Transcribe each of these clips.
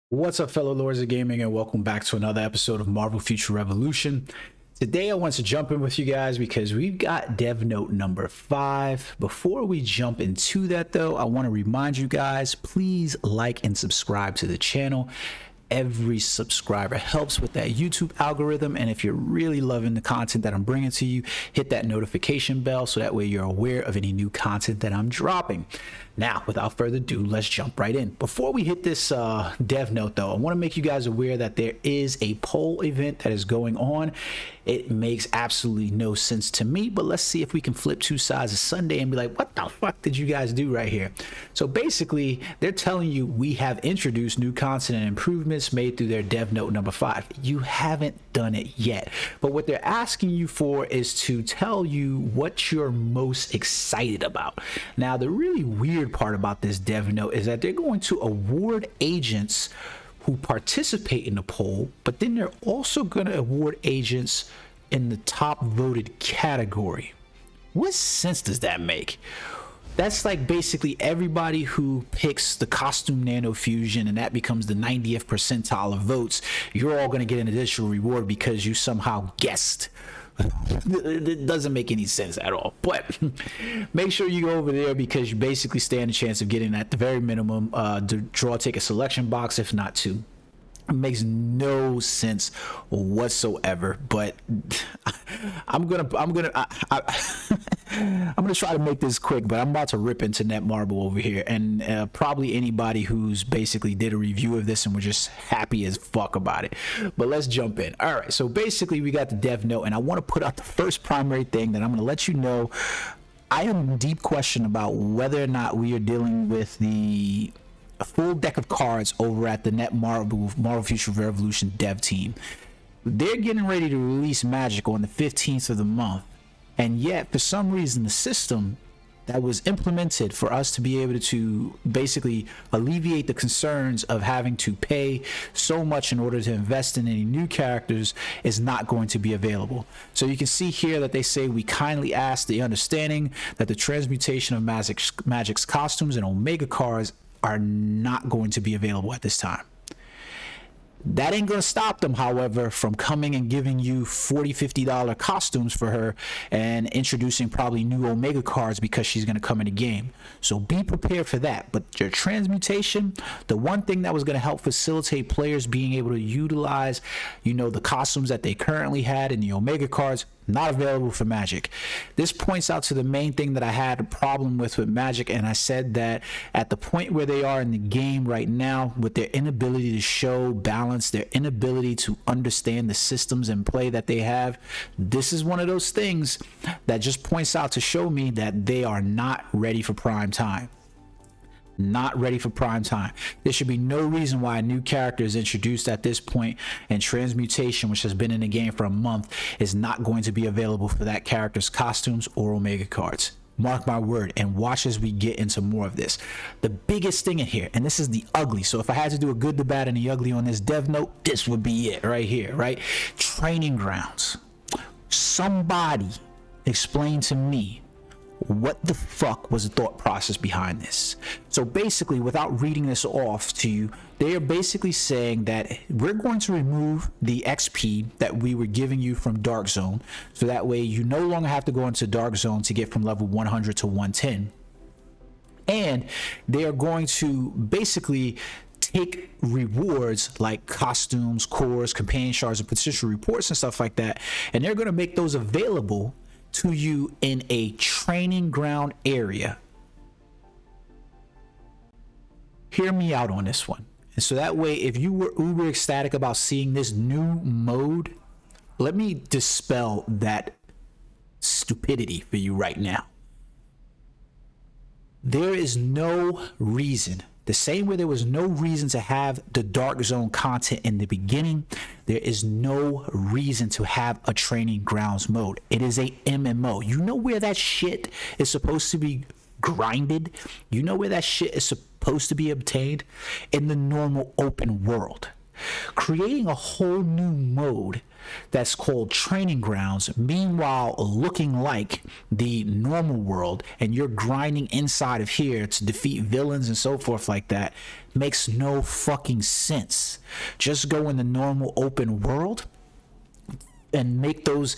What's up, fellow lords of gaming, and welcome back to another episode of Marvel Future Revolution. Today I want to jump in with you guys because we've got dev note number 5. Before we jump into that though, I want to remind you guys, please like and subscribe to the channel. Every subscriber helps with that YouTube algorithm, and if you're really loving the content that I'm bringing to you, hit that notification bell so that way you're aware of any new content that I'm dropping. Now, without further ado, let's jump right in. Before we hit this dev note though, I want to make you guys aware that there is a poll event that is going on. It makes absolutely no sense to me, but let's see if we can flip two sides of Sunday and be like, what the fuck did you guys do right here? So basically, they're telling you we have introduced new content and improvements made through their dev note number 5. You haven't done it yet, but what they're asking you for is to tell you what you're most excited about. Now, the really weird part about this dev note is that they're going to award agents who participate in the poll, but then they're also going to award agents in the top voted category. What sense does that make? That's like basically everybody who picks the costume Nano Fusion and that becomes the 90th percentile of votes, you're all going to get an additional reward because you somehow guessed. It doesn't make any sense at all, but make sure you go over there because you basically stand a chance of getting at the very minimum the draw ticket selection box, if not 2. It makes no sense whatsoever, but I'm gonna try to make this quick, but I'm about to rip into Netmarble over here, and probably anybody who's basically did a review of this and we're just happy as fuck about it. But let's jump in. All right, so basically we got the dev note, and I want to put out the first primary thing that I'm going to let you know. I am in deep question about whether or not we are dealing with a full deck of cards over at the Marvel Future Revolution dev team. They're getting ready to release Magic on the 15th of the month, and yet for some reason the system that was implemented for us to be able to basically alleviate the concerns of having to pay so much in order to invest in any new characters is not going to be available. So you can see here that they say, we kindly ask the understanding that the transmutation of Magic's costumes and Omega cards are not going to be available at this time. That ain't gonna stop them, however, from coming and giving you $40-50 costumes for her and introducing probably new Omega cards because she's gonna come in the game. So be prepared for that. But your transmutation, the one thing that was gonna help facilitate players being able to utilize, the costumes that they currently had in the Omega cards, not available for Magic. This points out to the main thing that I had a problem with Magic, and I said that at the point where they are in the game right now, with their inability to show balance, their inability to understand the systems and play that they have, this is one of those things that just points out to show me that they are not ready for prime time. Not ready for prime time. There should be no reason why a new character is introduced at this point, and transmutation, which has been in the game for a month, is not going to be available for that character's costumes or Omega cards. Mark my word, and watch as we get into more of this. The biggest thing in here, and this is the ugly, so if I had to do a good, the bad, and the ugly on this dev note, this would be it right here, right? Training grounds. Somebody explain to me what the fuck was the thought process behind this. So basically, without reading this off to you, they are basically saying that we're going to remove the XP that we were giving you from Dark Zone, so that way you no longer have to go into Dark Zone to get from level 100 to 110. And they are going to basically take rewards like costumes, cores, companion shards, and potential reports and stuff like that, and they're going to make those available to you in a training ground area. Hear me out on this one. And so that way, if you were uber ecstatic about seeing this new mode, let me dispel that stupidity for you right now. There is no reason, the same way there was no reason to have the Dark Zone content in the beginning, there is no reason to have a training grounds mode. It is a MMO. You know where that shit is supposed to be grinded? You know where that shit is supposed to be obtained? In the normal open world. creating a whole new mode that's called Training Grounds, meanwhile looking like the normal world, and you're grinding inside of here to defeat villains and so forth like that, makes no fucking sense. Just go in the normal open world and make those,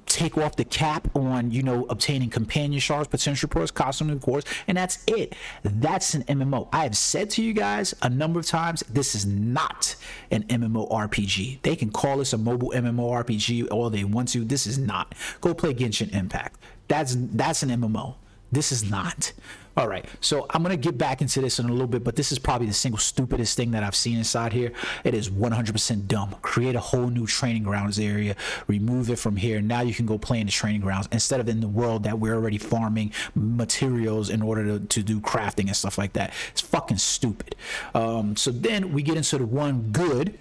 take off the cap on, you know, obtaining companion shards, potential reports, costume reports, and that's it. That's an MMO. I have said to you guys a number of times, this is not an MMORPG. They can call this a mobile MMORPG all they want to. This is not. Go play Genshin Impact. That's an MMO. This is not. All right, so I'm going to get back into this in a little bit, but this is probably the single stupidest thing that I've seen inside here. It is 100% dumb. Create a whole new training grounds area, remove it from here. Now you can go play in the training grounds instead of in the world that we're already farming materials in order to do crafting and stuff like that. It's fucking stupid. So then we get into the one good.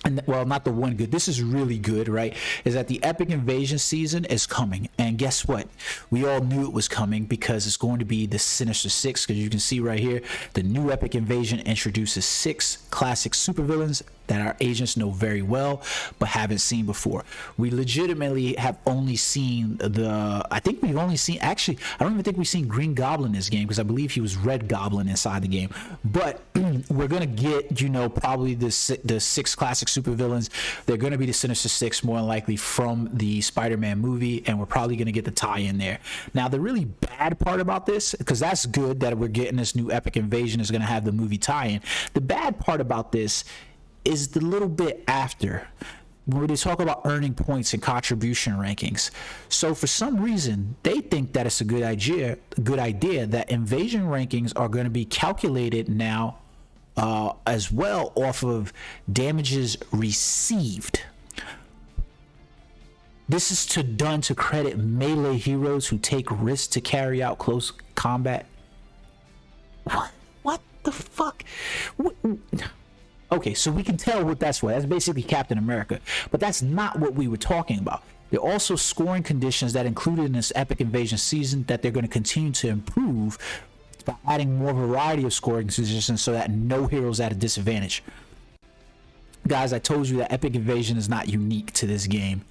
And well, not the one good, this is really good, right? Is that the Epic Invasion season is coming, and guess what? We all knew it was coming because it's going to be the Sinister Six, because you can see right here, the new Epic Invasion introduces 6 classic supervillains that our agents know very well but haven't seen before. We legitimately have only seen I think we've only seen, actually I don't even think we've seen Green Goblin in this game, because I believe he was Red Goblin inside the game, but we're gonna get, you know, probably the 6 classic supervillains. They're gonna be the Sinister Six more than likely from the Spider-Man movie, and we're probably gonna get the tie-in there. Now the really bad part about this, because that's good that we're getting this new Epic Invasion is gonna have the movie tie-in, the bad part about this is the little bit after, where they talk about earning points and contribution rankings. So for some reason, they think that it's a good idea that invasion rankings are going to be calculated now as well off of damages received. This is done to credit melee heroes who take risks to carry out close combat. What the fuck? Okay, so we can tell what that's for. That's basically Captain America. But that's not what we were talking about. There are also scoring conditions that included in this Epic Invasion season that they're going to continue to improve by adding more variety of scoring conditions so that no hero's at a disadvantage. Guys, I told you that Epic Invasion is not unique to this game.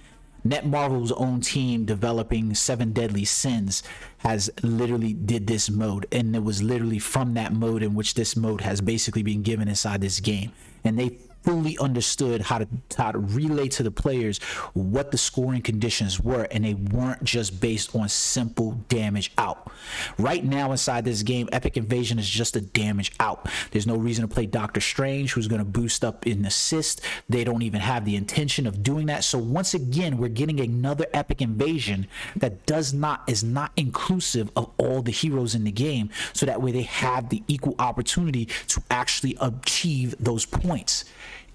Netmarvel's own team developing 7 Deadly Sins has literally did this mode, and it was literally from that mode in which this mode has basically been given inside this game, and they fully understood how to relay to the players what the scoring conditions were, and they weren't just based on simple damage out. Right now inside this game, Epic Invasion is just a damage out. There's no reason to play Doctor Strange, who's going to boost up in assist. They don't even have the intention of doing that. So once again, we're getting another Epic Invasion that is not inclusive of all the heroes in the game, so that way they have the equal opportunity to actually achieve those points.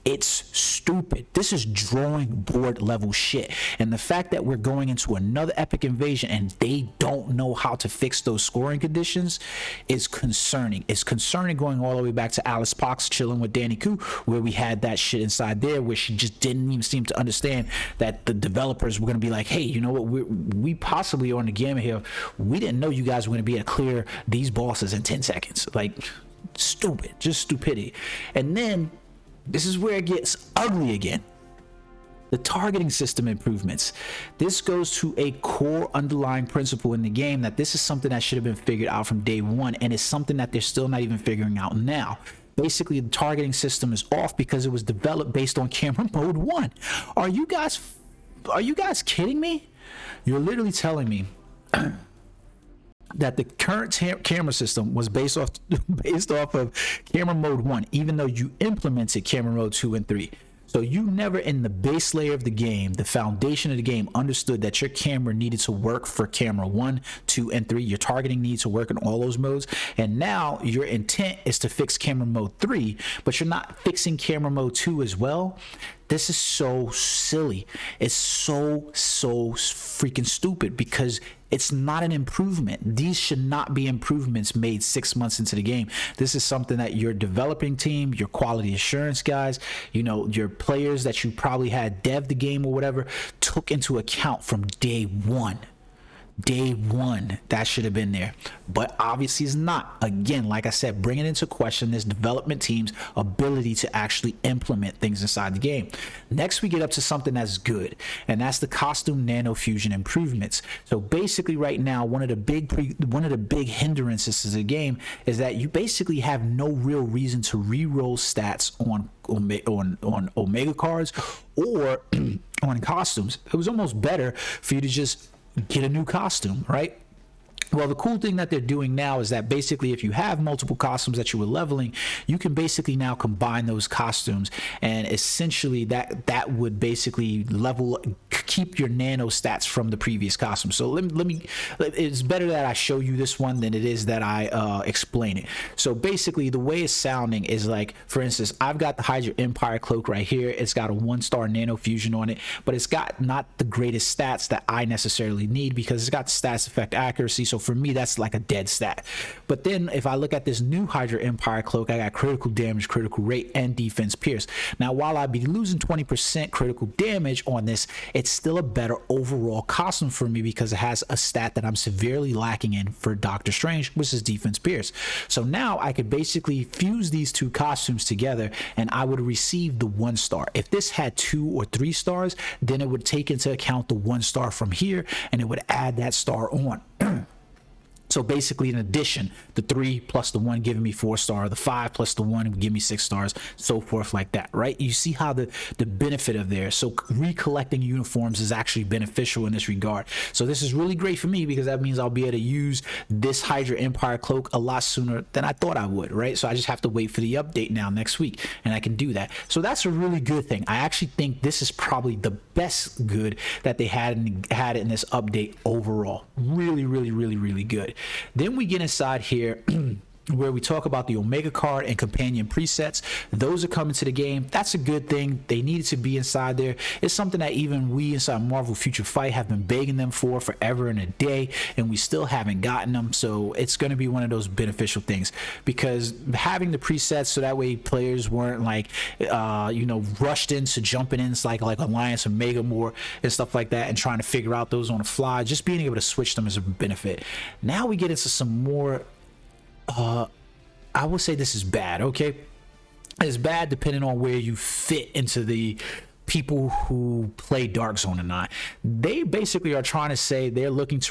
It's stupid. This is drawing board level shit. And the fact that we're going into another Epic Invasion and they don't know how to fix those scoring conditions is concerning. It's concerning going all the way back to Alice Pox chilling with Danny Koo, where we had that shit inside there where she just didn't even seem to understand that the developers were going to be like, hey, you know what, we possibly on the gamma here, we didn't know you guys were going to be able to clear these bosses in 10 seconds. Like, stupid, just stupidity. And then this is where it gets ugly again. The targeting system improvements. This goes to a core underlying principle in the game that this is something that should have been figured out from day one, and it's something that they're still not even figuring out now. Basically, the targeting system is off because it was developed based on camera mode 1. Are you guys kidding me? You're literally telling me that the current camera system was based off of camera mode 1, even though you implemented camera mode 2 and 3. So you never in the base layer of the game, the foundation of the game, understood that your camera needed to work for camera 1, 2, and 3. Your targeting needs to work in all those modes. And now your intent is to fix camera mode 3, but you're not fixing camera mode 2 as well. This is so silly. It's so freaking stupid because it's not an improvement. These should not be improvements made 6 months into the game. This is something that your developing team, your quality assurance guys, you know, your players that you probably had dev the game or whatever, took into account from day one. day one that should have been there, but obviously it's not. Again, like I said, bringing into question this development team's ability to actually implement things inside the game. Next, we get up to something that's good, and that's the costume nano fusion improvements. So basically right now, one of the big hindrances to the game is that you basically have no real reason to re-roll stats on Omega cards or on costumes. It was almost better for you to just get a new costume, right? Well, the cool thing that they're doing now is that basically if you have multiple costumes that you were leveling, you can basically now combine those costumes, and essentially that would basically keep your nano stats from the previous costume. So let me it's better that I show you this one than it is that I explain it. So basically the way it's sounding is like, for instance, I've got the Hydra Empire cloak right here. It's got a 1-star nano fusion on it, but it's got not the greatest stats that I necessarily need because it's got stats effect accuracy. So for me, that's like a dead stat. But then if I look at this new Hydra Empire cloak, I got critical damage, critical rate, and defense pierce. Now, while I'd be losing 20% critical damage on this, it's still a better overall costume for me because it has a stat that I'm severely lacking in for Doctor Strange, which is defense pierce. So now I could basically fuse these two costumes together and I would receive the 1-star. If this had 2 or 3 stars, then it would take into account the 1-star from here and it would add that star on. So basically, in addition, the 3 plus the 1 giving me 4 stars, the 5 plus the 1 would give me 6 stars, so forth like that, right? You see how the benefit of there. So recollecting uniforms is actually beneficial in this regard. So this is really great for me because that means I'll be able to use this Hydra Empire cloak a lot sooner than I thought I would, right? So I just have to wait for the update now next week, and I can do that. So that's a really good thing. I actually think this is probably the best good that they had in this update overall. Really, really, really, really good. Then we get inside here where we talk about the Omega card and companion presets. Those are coming to the game. That's a good thing. They needed to be inside there. It's something that even we inside Marvel Future Fight have been begging them for forever and a day, and we still haven't gotten them. So it's going to be one of those beneficial things because having the presets so that way players weren't like rushed into jumping in like Alliance Omega more and stuff like that and trying to figure out those on the fly. Just being able to switch them is a benefit. Now we get into some more I will say this is bad, okay? It's bad depending on where you fit into the people who play Dark Zone or not. They basically are trying to say they're looking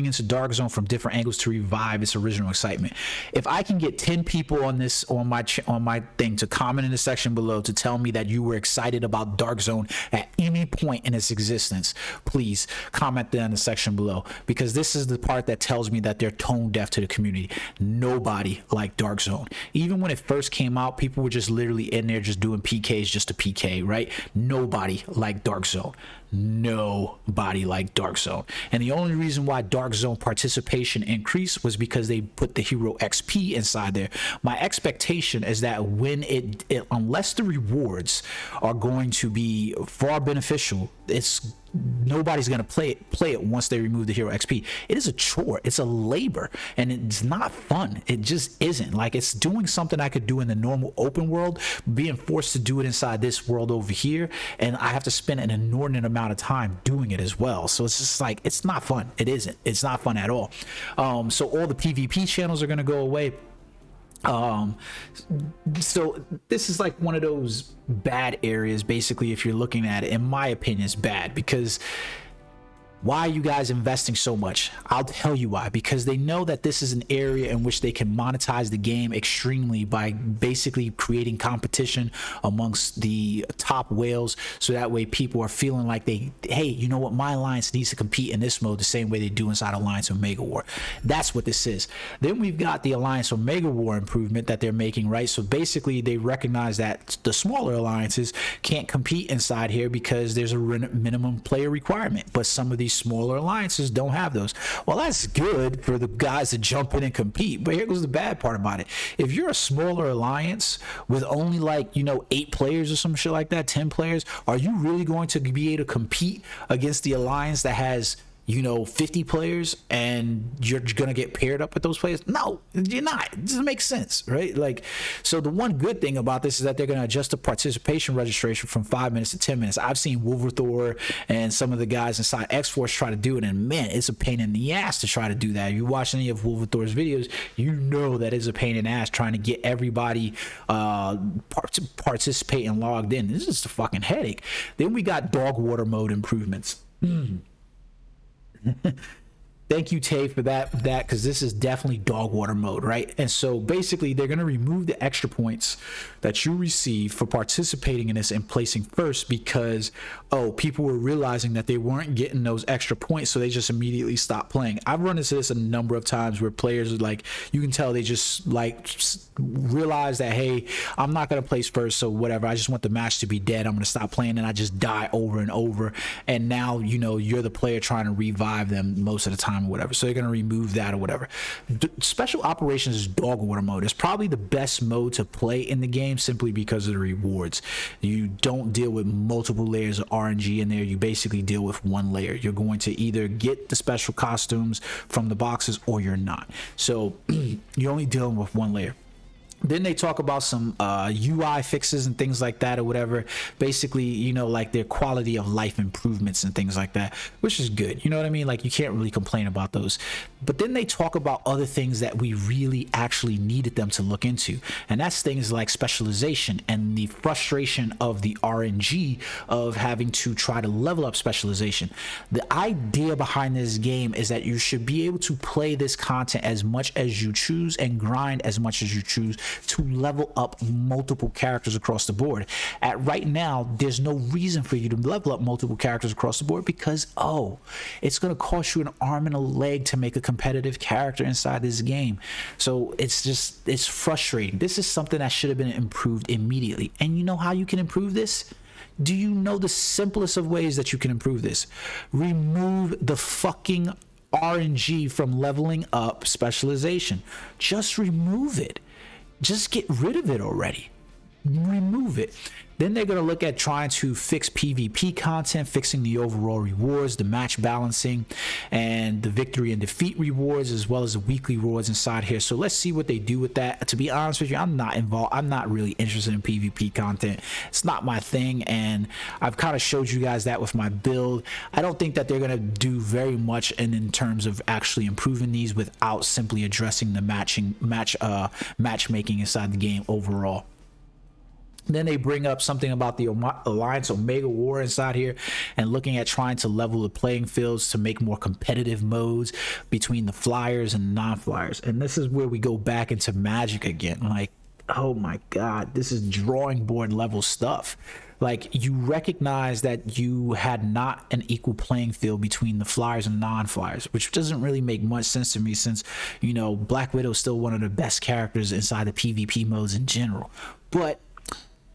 into Dark Zone from different angles to revive its original excitement. If I can get 10 people on my thing to comment in the section below to tell me that you were excited about Dark Zone at any point in its existence, please comment there in the section below, because this is the part that tells me that they're tone deaf to the community. Nobody liked Dark Zone. Even when it first came out, people were just literally in there just doing PKs just to PK, right? Nobody liked Dark Zone. Nobody liked Dark Zone. And the only reason why Dark Zone participation increased was because they put the hero XP inside there. My expectation is that when unless the rewards are going to be far beneficial, nobody's going to play it once they remove the hero XP. It is a chore. It's a labor, and it's not fun. It just isn't. Like, it's doing something I could do in the normal open world, being forced to do it inside this world over here, and I have to spend an inordinate amount of time doing it as well. So it's just like, it's not fun. It isn't. It's not fun at all. So all the PvP channels are going to go away. So this is like one of those bad areas, basically. If you're looking at it, in my opinion, it's bad because why are you guys investing so much? I'll tell you why. Because they know that this is an area in which they can monetize the game extremely by basically creating competition amongst the top whales, so that way people are feeling like hey, you know what, my alliance needs to compete in this mode the same way they do inside Alliance Omega War. That's what this is. Then we've got the Alliance Omega War improvement that they're making, right? So basically they recognize that the smaller alliances can't compete inside here because there's a minimum player requirement, but some of these smaller alliances don't have those. Well, that's good for the guys to jump in and compete, but here goes the bad part about it. If you're a smaller alliance with only 8 players or some shit like that, 10 players, are you really going to be able to compete against the alliance that has you know, 50 players and you're gonna get paired up with those players? No, you're not. It doesn't make sense, right? Like, so the one good thing about this is that they're gonna adjust the participation registration from 5 minutes to 10 minutes. I've seen Wolverthor and some of the guys inside X-Force try to do it, and man, it's a pain in the ass to try to do that. If you watch any of Wolverthor's videos, you know that it's a pain in the ass trying to get everybody participate and logged in. This is just a fucking headache. Then we got dog water mode improvements. Thank you, Tay, for that, because this is definitely dog water mode, right? And so basically they're going to remove the extra points that you receive for participating in this and placing first, because people were realizing that they weren't getting those extra points, so they just immediately stopped playing. I've run into this a number of times where players are like, you can tell they just like realize that, hey, I'm not going to place first, so whatever, I just want the match to be dead, I'm going to stop playing, and I just die over and over. And now, you know, you're the player trying to revive them most of the time or whatever, so they're going to remove that or whatever. Special operations is dog water mode. It's probably the best mode to play in the game, simply because of the rewards. You don't deal with multiple layers of RNG in there. You basically deal with one layer. You're going to either get the special costumes from the boxes or you're not, so you're only dealing with one layer. Then they talk about some UI fixes and things like that or whatever. Basically, you know, like their quality of life improvements and things like that, which is good. You know what I mean? Like, you can't really complain about those. But then they talk about other things that we really actually needed them to look into. And that's things like specialization and the frustration of the RNG of having to try to level up specialization. The idea behind this game is that you should be able to play this content as much as you choose and grind as much as you choose to level up multiple characters across the board. At right now, there's no reason for you to level up multiple characters across the board, because it's going to cost you an arm and a leg to make a competitive character inside this game. So it's frustrating. This is something that should have been improved immediately. And you know how you can improve this? Do you know the simplest of ways that you can improve this? Remove the fucking RNG from leveling up specialization. Just remove it. Just get rid of it already. Remove it. Then they're going to look at trying to fix PvP content, fixing the overall rewards, the match balancing, and the victory and defeat rewards, as well as the weekly rewards inside here. So let's see what they do with that. To be honest with you, I'm not involved. I'm not really interested in PvP content. It's not my thing, and I've kind of showed you guys that with my build. I don't think that they're going to do very much in terms of actually improving these without simply addressing the matchmaking inside the game overall. Then they bring up something about the Alliance Omega War inside here, and looking at trying to level the playing fields to make more competitive modes between the flyers and non-flyers. And this is where we go back into Magic again. Like, oh my god, this is drawing board level stuff. Like, you recognize that you had not an equal playing field between the flyers and non-flyers, which doesn't really make much sense to me, since, you know, Black Widow is still one of the best characters inside the PvP modes in general. But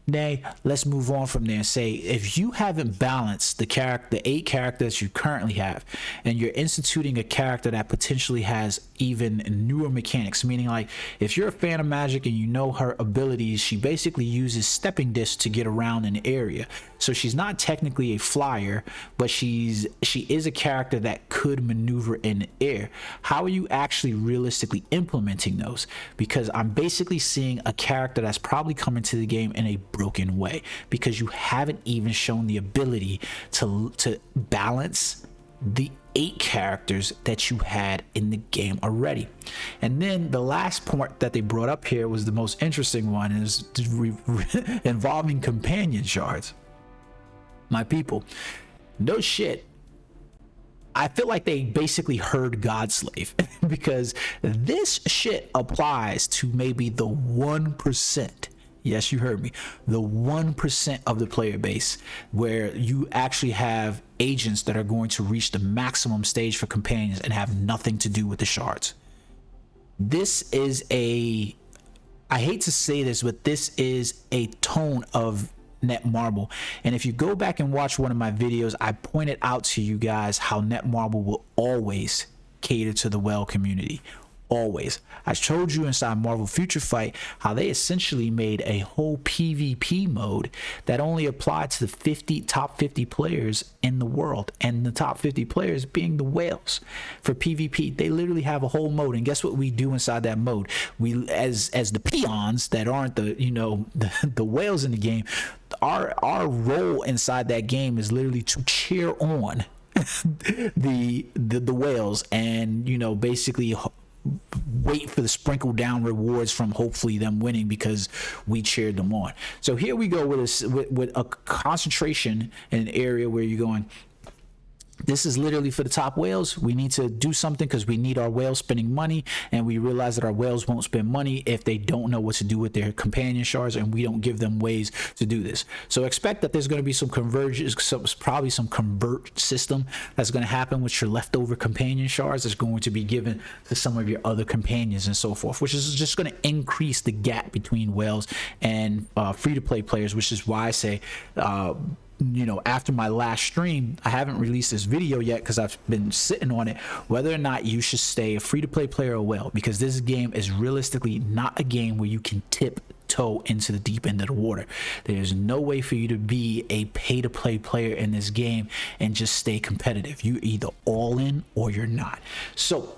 nay, let's move on from there and say, if you haven't balanced the 8 characters you currently have, and you're instituting a character that potentially has even newer mechanics, meaning like, if you're a fan of Magic and you know her abilities, she basically uses stepping discs to get around an area. So she's not technically a flyer, but she is a character that could maneuver in the air. How are you actually realistically implementing those? Because I'm basically seeing a character that's probably coming to the game in a broken way, because you haven't even shown the ability to balance the 8 characters that you had in the game already. And then the last point that they brought up here was the most interesting one, is involving companion shards. My people, no shit, I feel like they basically heard Godslave because this shit applies to maybe the 1%. Yes, you heard me. The 1% of the player base, where you actually have agents that are going to reach the maximum stage for companions and have nothing to do with the shards. This is I hate to say this, but this is a tone of Netmarble. And if you go back and watch one of my videos, I pointed out to you guys how Netmarble will always cater to the WoW community. always. I showed you inside Marvel Future Fight how they essentially made a whole PvP mode that only applied to the top 50 players in the world, and the top 50 players being the whales. For PvP, they literally have a whole mode, and guess what we do inside that mode? We, as the peons that aren't the, you know, the whales in the game, our role inside that game is literally to cheer on the whales, and, you know, basically wait for the sprinkle down rewards from hopefully them winning because we cheered them on. So here we go with a concentration in an area where you're going, this is literally for the top whales. We need to do something because we need our whales spending money, and we realize that our whales won't spend money if they don't know what to do with their companion shards, and we don't give them ways to do this. So expect that there's going to be some convergence, probably some convert system that's going to happen with your leftover companion shards that's going to be given to some of your other companions and so forth, which is just going to increase the gap between whales and free-to-play players, which is why I say, you know, after my last stream, I haven't released this video yet because I've been sitting on it, whether or not you should stay a free-to-play player or well, because this game is realistically not a game where you can tiptoe into the deep end of the water. There's no way for you to be a pay-to-play player in this game and just stay competitive. You're either all in or you're not. So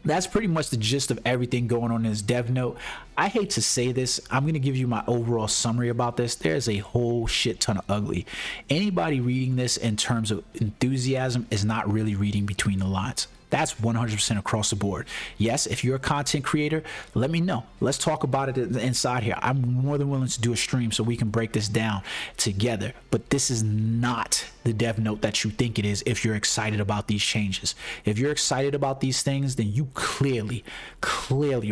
that's pretty much the gist of everything going on in this dev note. I hate to say this, I'm going to give you my overall summary about this. There's a whole shit ton of ugly. Anybody reading this in terms of enthusiasm is not really reading between the lines. That's 100% across the board. Yes, if you're a content creator, let me know. Let's talk about it inside here. I'm more than willing to do a stream so we can break this down together. But this is not the dev note that you think it is if you're excited about these changes. If you're excited about these things, then you clearly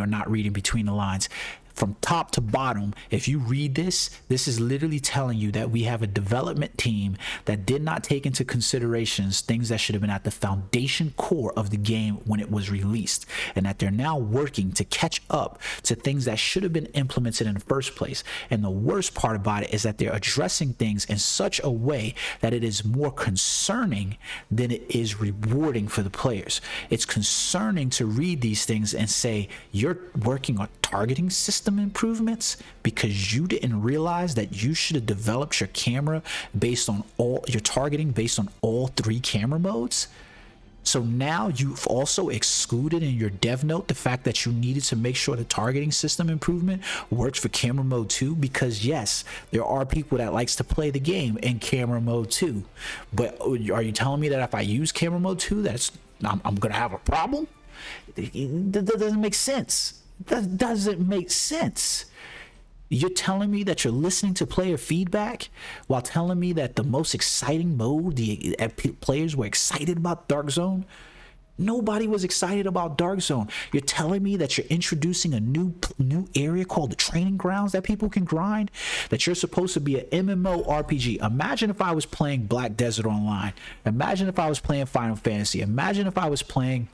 are not reading between the lines. From top to bottom, if you read this is literally telling you that we have a development team that did not take into considerations things that should have been at the foundation core of the game when it was released, and that they're now working to catch up to things that should have been implemented in the first place. And the worst part about it is that they're addressing things in such a way that it is more concerning than it is rewarding for the players. It's concerning to read these things and say you're working on targeting system improvements because you didn't realize that you should have developed your camera based on all your targeting based on all 3 camera modes. So now you've also excluded in your dev note the fact that you needed to make sure the targeting system improvement works for camera mode 2, because yes, there are people that likes to play the game in camera mode 2. But are you telling me that if I use camera mode 2 I'm gonna have a problem? That doesn't make sense. That doesn't make sense. You're telling me that you're listening to player feedback while telling me that the most exciting mode, the players were excited about Dark Zone? Nobody was excited about Dark Zone. You're telling me that you're introducing a new area called the training grounds that people can grind, that you're supposed to be an MMO RPG. Imagine if I was playing Black Desert Online. Imagine if I was playing Final Fantasy. Imagine if I was playing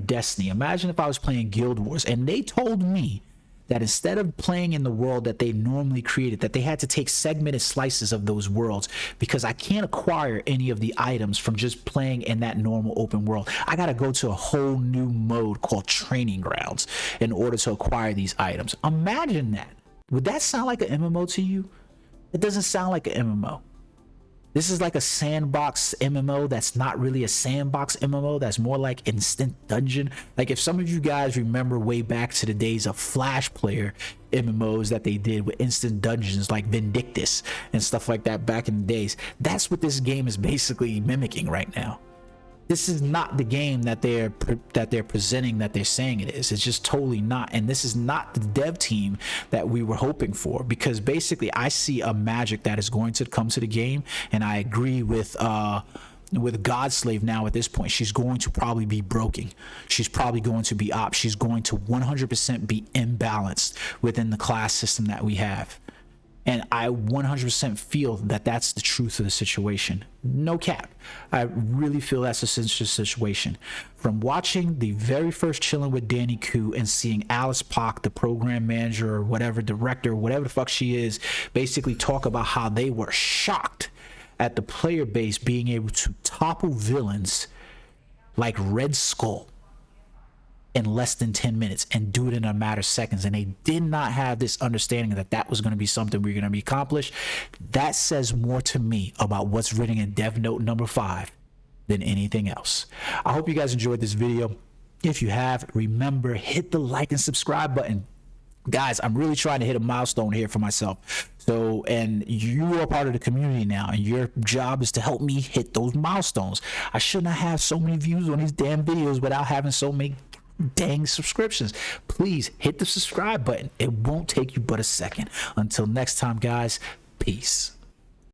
Destiny. Imagine if I was playing Guild Wars and they told me that instead of playing in the world that they normally created, that they had to take segmented slices of those worlds because I can't acquire any of the items from just playing in that normal open world. I got to go to a whole new mode called Training Grounds in order to acquire these items. Imagine that. Would that sound like an MMO to you? It doesn't sound like an MMO. This is like a sandbox MMO that's not really a sandbox MMO. That's more like instant dungeon. Like if some of you guys remember way back to the days of Flash player MMOs that they did with instant dungeons like Vindictus and stuff like that back in the days, that's what this game is basically mimicking right now. This is not the game that they're presenting that they're saying it is. It's just totally not. And this is not the dev team that we were hoping for, because basically I see a magic that is going to come to the game, and I agree with Godslave now at this point. She's going to probably be broken. She's probably going to be op. She's going to 100% be imbalanced within the class system that we have. And I 100% feel that that's the truth of the situation. No cap. I really feel that's the situation. From watching the very first Chilling with Danny Koo and seeing Alice Pak, the program manager or whatever, director, whatever the fuck she is, basically talk about how they were shocked at the player base being able to topple villains like Red Skull in less than 10 minutes and do it in a matter of seconds, and they did not have this understanding that that was going to be something we're going to be accomplished. That says more to me about what's written in Dev Note number 5 than anything else. I hope you guys enjoyed this video. If you have, remember, hit the like and subscribe button. Guys, I'm really trying to hit a milestone here for myself. So, and you are part of the community now, and your job is to help me hit those milestones. I should not have so many views on these damn videos without having so many dang subscriptions. Please hit the subscribe button. It won't take you but a second. Until next time, guys, peace.